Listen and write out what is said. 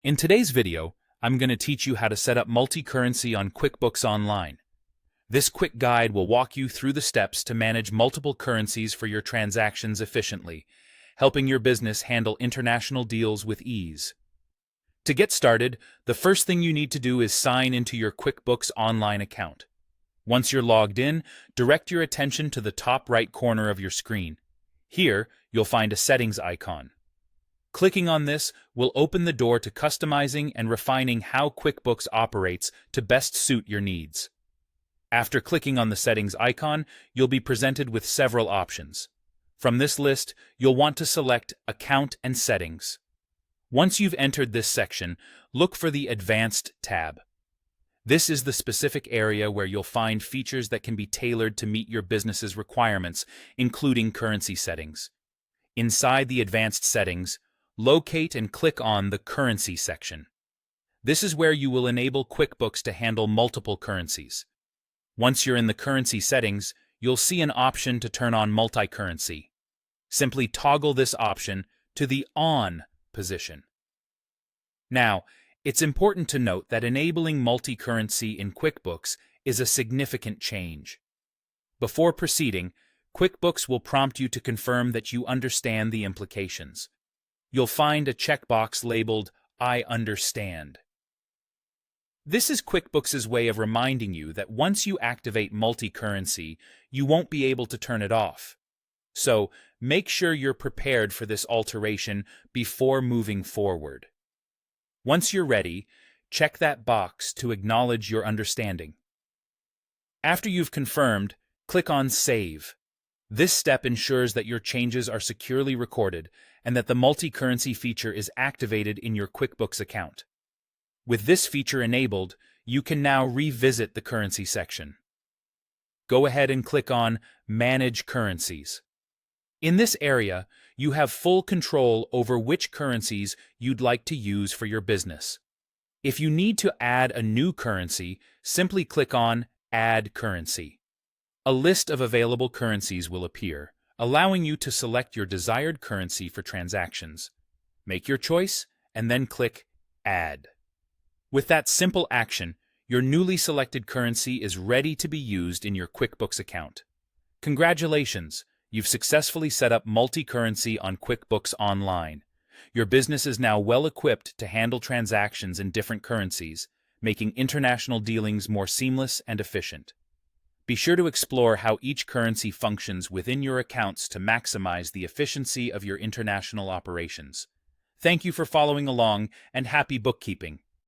In today's video, I'm going to teach you how to set up multi-currency on QuickBooks Online. This quick guide will walk you through the steps to manage multiple currencies for your transactions efficiently, helping your business handle international deals with ease. To get started, the first thing you need to do is sign into your QuickBooks Online account. Once you're logged in, direct your attention to the top right corner of your screen. Here, you'll find a settings icon. Clicking on this will open the door to customizing and refining how QuickBooks operates to best suit your needs. After clicking on the settings icon, you'll be presented with several options. From this list, you'll want to select Account and Settings. Once you've entered this section, look for the Advanced tab. This is the specific area where you'll find features that can be tailored to meet your business's requirements, including currency settings. Inside the Advanced settings, locate and click on the Currency section. This is where you will enable QuickBooks to handle multiple currencies. Once you're in the currency settings, you'll see an option to turn on multi-currency. Simply toggle this option to the On position. Now, it's important to note that enabling multi-currency in QuickBooks is a significant change. Before proceeding, QuickBooks will prompt you to confirm that you understand the implications. You'll find a checkbox labeled I understand. This is QuickBooks' way of reminding you that once you activate multi-currency, you won't be able to turn it off. So, make sure you're prepared for this alteration before moving forward. Once you're ready, check that box to acknowledge your understanding. After you've confirmed, click on Save. This step ensures that your changes are securely recorded and that the multi-currency feature is activated in your QuickBooks account. With this feature enabled, you can now revisit the currency section. Go ahead and click on Manage Currencies. In this area, you have full control over which currencies you'd like to use for your business. If you need to add a new currency, simply click on Add Currency. A list of available currencies will appear, allowing you to select your desired currency for transactions. Make your choice, and then click Add. With that simple action, your newly selected currency is ready to be used in your QuickBooks account. Congratulations! You've successfully set up multi-currency on QuickBooks Online. Your business is now well-equipped to handle transactions in different currencies, making international dealings more seamless and efficient. Be sure to explore how each currency functions within your accounts to maximize the efficiency of your international operations. Thank you for following along, and happy bookkeeping!